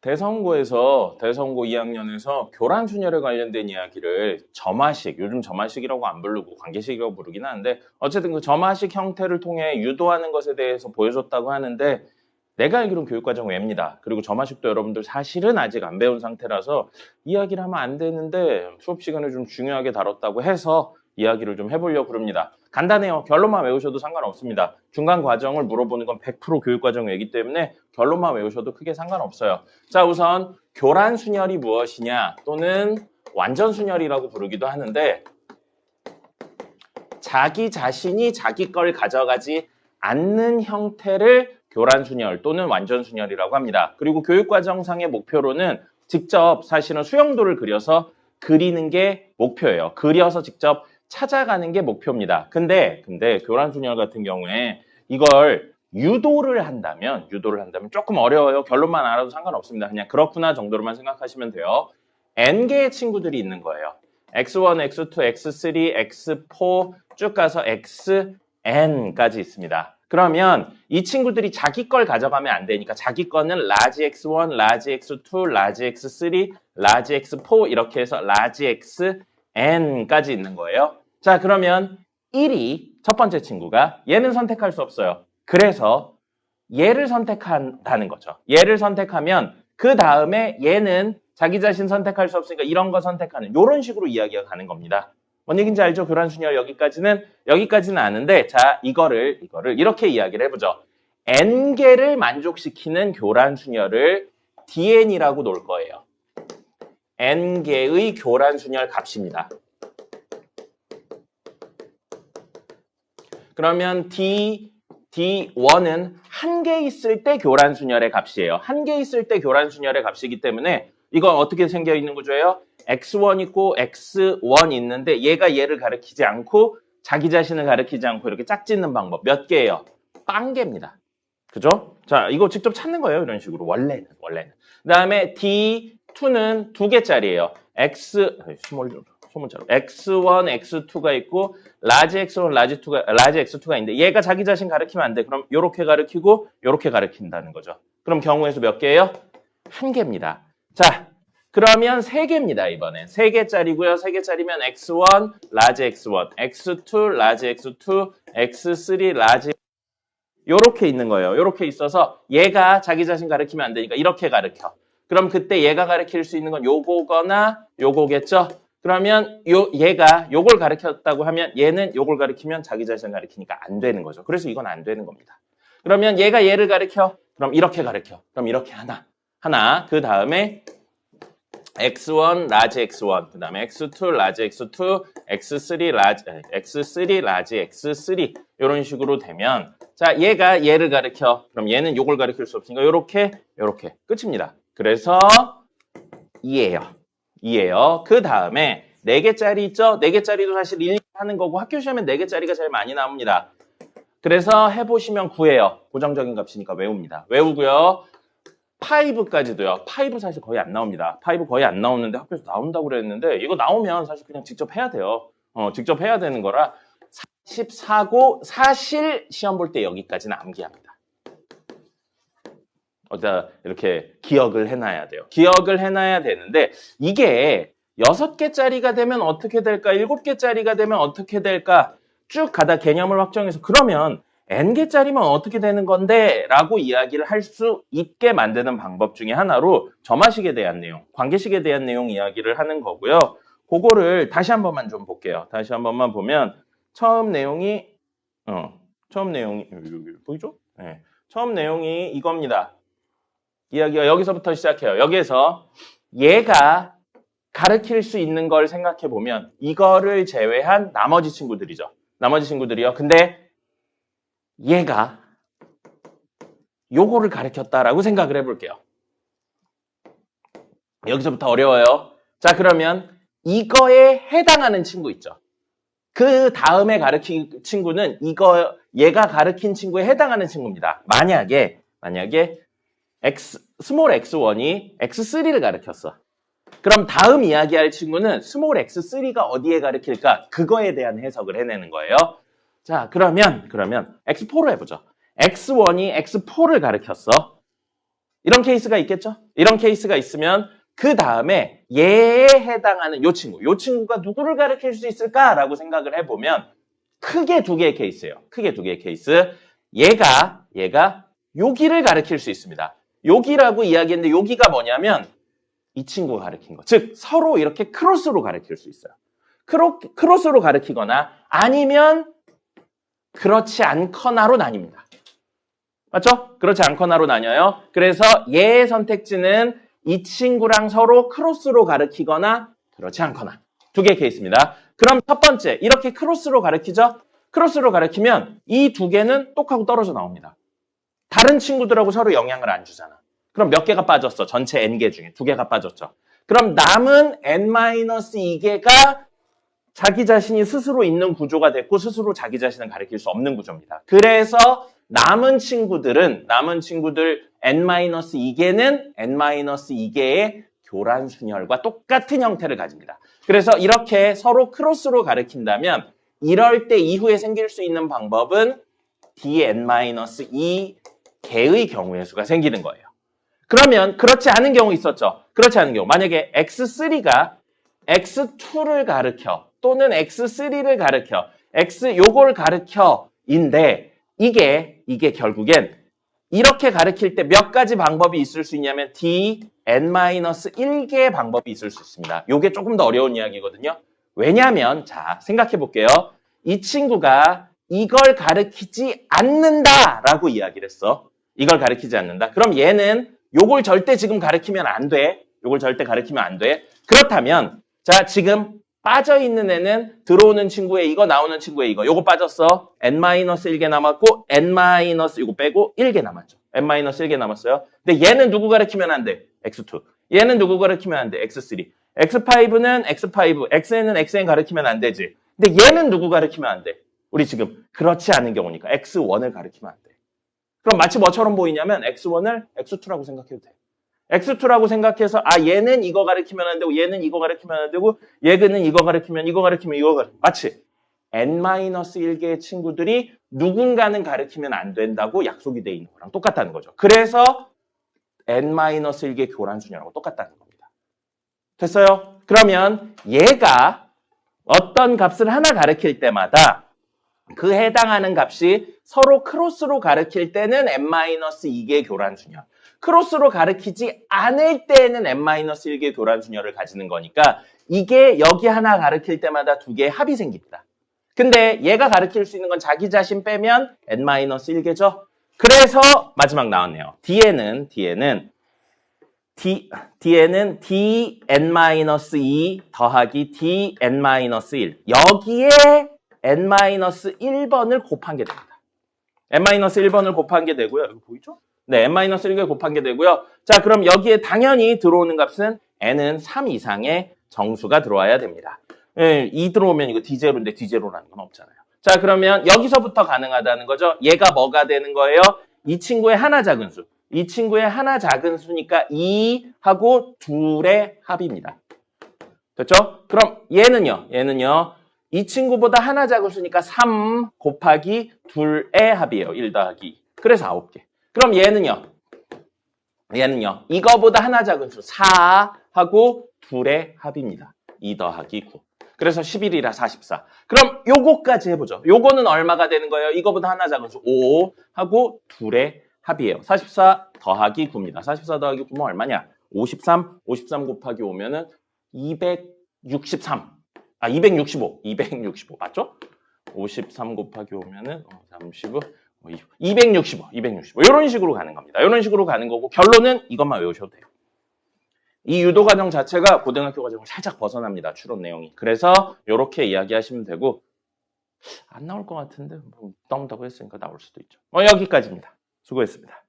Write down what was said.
대성고에서 대성고 2학년에서 교란순열에 관련된 이야기를 점화식, 요즘 점화식이라고 안 부르고 관계식이라고 부르긴 하는데 어쨌든 그 점화식 형태를 통해 유도하는 것에 대해서 보여줬다고 하는데 내가 알기로는 교육과정 외입니다. 그리고 점화식도 여러분들 사실은 아직 안 배운 상태라서 이야기를 하면 안 되는데 수업 시간에 좀 중요하게 다뤘다고 해서 이야기를 좀 해보려고 그럽니다. 간단해요. 결론만 외우셔도 상관없습니다. 중간 과정을 물어보는 건 100% 교육과정 외이기 때문에 결론만 외우셔도 크게 상관없어요. 자, 우선 교란순열이 무엇이냐 또는 완전순열이라고 부르기도 하는데 자기 자신이 자기 걸 가져가지 않는 형태를 교란순열 또는 완전순열이라고 합니다. 그리고 교육과정상의 목표로는 직접 사실은 수영도를 그려서 그리는 게 목표예요. 그려서 직접 찾아가는 게 목표입니다. 근데 교란순열 같은 경우에 이걸 유도를 한다면 조금 어려워요. 결론만 알아도 상관없습니다. 그냥 그렇구나 정도로만 생각하시면 돼요. n개의 친구들이 있는 거예요. x1, x2, x3, x4 쭉 가서 xn까지 있습니다. 그러면 이 친구들이 자기 걸 가져가면 안 되니까 자기 거는 large x1, large x2, large x3, large x4 이렇게 해서 large xn까지 있는 거예요. 자, 그러면 1이 첫 번째 친구가 얘는 선택할 수 없어요. 그래서 얘를 선택한다는 거죠. 얘를 선택하면 그 다음에 얘는 자기 자신 선택할 수 없으니까 이런 거 선택하는 이런 식으로 이야기가 가는 겁니다. 뭔 얘기인지 알죠? 교란순열 여기까지는 아는데 자 이거를 이렇게 이야기를 해보죠. n개를 만족시키는 교란순열을 dn이라고 놓을 거예요. n개의 교란순열 값입니다. 그러면 D1은 한 개 있을 때 교란순열의 값이에요. 한 개 있을 때 교란순열의 값이기 때문에 이건 어떻게 생겨 있는 구조예요? X1 있고 X1 있는데 얘가 얘를 가리키지 않고 자기 자신을 가리키지 않고 이렇게 짝짓는 방법 몇 개예요? 빵개입니다. 그죠? 자, 이거 직접 찾는 거예요. 이런 식으로 원래는. 그 다음에 D2는 2개짜리예요. 소문자로 X1, X2가 있고 large X1, large X2가 있는데 얘가 자기 자신 가리키면 안 돼. 그럼 이렇게 가리키고 이렇게 가리킨다는 거죠. 그럼 경우의 수 몇 개예요? 한 개입니다. 자, 그러면 3개입니다. 이번엔 3개짜리고요. 3개짜리면 X1, large X1, X2, large X2, X3, large 요렇게 있는 거예요. 요렇게 있어서 얘가 자기 자신 가리키면 안 되니까 이렇게 가리켜. 그럼 그때 얘가 가리킬 수 있는 건 요거거나 요거겠죠? 그러면 얘가 요걸 가리켰다고 하면 얘는 요걸 가리키면 자기 자신을 가리키니까 안 되는 거죠. 그래서 이건 안 되는 겁니다. 그러면 얘가 얘를 가리켜. 그럼 이렇게 가리켜. 그럼 이렇게 하나. 그 다음에 X1, large X1, 그 다음에 X2, large X2, X3, large X3 이런 식으로 되면 자 얘가 얘를 가리켜. 그럼 얘는 요걸 가리킬 수 없으니까 요렇게 끝입니다. 그래서 2예요. 그 다음에 4개짜리 있죠? 4개짜리도 사실 하는 거고 학교 시험에 4개짜리가 제일 많이 나옵니다. 그래서 해보시면 구해요. 고정적인 값이니까 외웁니다. 외우고요. 5까지도요. 5 사실 거의 안 나옵니다. 5 거의 안 나오는데 학교에서 나온다고 그랬는데 이거 나오면 사실 그냥 직접 해야 돼요. 직접 해야 되는 거라 44고 사실 시험 볼 때 여기까지는 암기합니다. 어디다 이렇게 기억을 해놔야 돼요. 기억을 해놔야 되는데 이게 6개짜리가 되면 어떻게 될까? 7개짜리가 되면 어떻게 될까? 쭉 가다 개념을 확정해서 그러면 n개짜리면 어떻게 되는 건데? 라고 이야기를 할 수 있게 만드는 방법 중에 하나로 점화식에 대한 내용, 관계식에 대한 내용 이야기를 하는 거고요. 그거를 다시 한 번만 좀 볼게요. 다시 한 번만 보면 처음 내용이 보이죠? 네. 처음 내용이 이겁니다. 이야기가 여기서부터 시작해요. 여기에서 얘가 가르칠 수 있는 걸 생각해 보면 이거를 제외한 나머지 친구들이죠. 나머지 친구들이요. 근데 얘가 요거를 가르쳤다라고 생각을 해볼게요. 여기서부터 어려워요. 자, 그러면 이거에 해당하는 친구 있죠. 그 다음에 가르친 친구는 얘가 가르친 친구에 해당하는 친구입니다. 만약에 스몰 x1이 x3를 가르쳤어. 그럼 다음 이야기할 친구는 스몰 x3가 어디에 가르칠까? 그거에 대한 해석을 해내는 거예요. 자, 그러면 x4로 해보죠. x1이 x4를 가르쳤어. 이런 케이스가 있겠죠? 이런 케이스가 있으면 그 다음에 얘에 해당하는 요 친구가 누구를 가리킬 수 있을까라고 생각을 해보면 크게 두 개의 케이스예요. 크게 두 개의 케이스. 얘가 여기를 가리킬 수 있습니다. 여기라고 이야기했는데 여기가 뭐냐면 이 친구가 가리킨 거. 즉 서로 이렇게 크로스로 가리킬 수 있어요. 크로스로 가리키거나 아니면 그렇지 않거나로 나뉩니다. 맞죠? 그렇지 않거나로 나뉘어요. 그래서 얘의 선택지는 이 친구랑 서로 크로스로 가리키거나 그렇지 않거나 두 개의 케이스입니다. 그럼 첫 번째 이렇게 크로스로 가리키죠? 크로스로 가리키면 이 두 개는 똑하고 떨어져 나옵니다. 다른 친구들하고 서로 영향을 안 주잖아. 그럼 몇 개가 빠졌어? 전체 n개 중에 두 개가 빠졌죠. 그럼 남은 n-2개가 자기 자신이 스스로 있는 구조가 됐고 스스로 자기 자신을 가리킬 수 없는 구조입니다. 그래서 남은 친구들 n-2개는 n-2개의 교란순열과 똑같은 형태를 가집니다. 그래서 이렇게 서로 크로스로 가리킨다면 이럴 때 이후에 생길 수 있는 방법은 dn-2 개의 경우의 수가 생기는 거예요. 그러면 그렇지 않은 경우 있었죠. 그렇지 않은 경우 만약에 x3가 x2를 가르쳐 또는 x3를 가르쳐 요걸 가르쳐인데 이게 결국엔 이렇게 가르칠 때 몇 가지 방법이 있을 수 있냐면 dn-1개의 방법이 있을 수 있습니다. 요게 조금 더 어려운 이야기거든요. 왜냐하면 자 생각해 볼게요. 이 친구가 이걸 가르치지 않는다라고 이야기를 했어. 이걸 가르치지 않는다. 그럼 얘는 요걸 절대 지금 가르치면 안 돼. 요걸 절대 가르치면 안 돼. 그렇다면 자 지금 빠져있는 애는 들어오는 친구에 이거 나오는 친구에 이거 요거 빠졌어. n-1개 남았고 이거 빼고 1개 남았죠. n-1개 남았어요. 근데 얘는 누구 가르치면 안 돼? x2. 얘는 누구 가르치면 안 돼? x3. x5는 x5. xn은 xn 가르치면 안 되지. 근데 얘는 누구 가르치면 안 돼? 우리 지금 그렇지 않은 경우니까 x1을 가르치면 안 돼. 그럼 마치 뭐처럼 보이냐면 x1을 x2라고 생각해도 돼. x2라고 생각해서 얘는 이거 가르치면 안 되고 얘는 이거 가르치면 안 되고 얘는 이거 가르치면 이거 마치 n-1개의 친구들이 누군가는 가르치면 안 된다고 약속이 돼 있는 거랑 똑같다는 거죠. 그래서 n-1개 교란순열하고 똑같다는 겁니다. 됐어요? 그러면 얘가 어떤 값을 하나 가르칠 때마다 그 해당하는 값이 서로 크로스로 가르칠 때는 n-2개의 교란순열. 크로스로 가르치지 않을 때에는 n-1개의 교란순열을 가지는 거니까 이게 여기 하나 가르칠 때마다 두 개의 합이 생깁니다. 근데 얘가 가르칠 수 있는 건 자기 자신 빼면 n-1개죠. 그래서 마지막 나왔네요. D에는 dn-2 더하기 dn-1 여기에 n-1번을 곱한 게 됩니다. n-1번을 곱한 게 되고요. 여기 보이죠? 네, n-1개 곱한 게 되고요. 자, 그럼 여기에 당연히 들어오는 값은 n은 3 이상의 정수가 들어와야 됩니다. 2 들어오면 이거 d0인데 d0라는 건 없잖아요. 자, 그러면 여기서부터 가능하다는 거죠. 얘가 뭐가 되는 거예요? 이 친구의 하나 작은 수. 이 친구의 하나 작은 수니까 2하고 2의 합입니다. 됐죠? 그럼 얘는요. 이 친구보다 하나 작은 수니까 3 곱하기 2의 합이에요. 1 더하기 2. 그래서 9개. 그럼 얘는요. 이거보다 하나 작은 수 4하고 2의 합입니다. 2 더하기 9. 그래서 11이라 44. 그럼 요거까지 해보죠. 요거는 얼마가 되는 거예요? 이거보다 하나 작은 수 5하고 2의 합이에요. 44 더하기 9입니다. 44 더하기 9면 얼마냐? 53 곱하기 5면은 265 맞죠? 53 곱하기 5면은 35 265 이런 식으로 가는 겁니다. 이런 식으로 가는 거고 결론은 이것만 외우셔도 돼요. 이 유도 과정 자체가 고등학교 과정을 살짝 벗어납니다. 추론 내용이. 그래서 이렇게 이야기하시면 되고 안 나올 것 같은데 뭐 부담다고 했으니까 나올 수도 있죠. 여기까지입니다. 수고했습니다.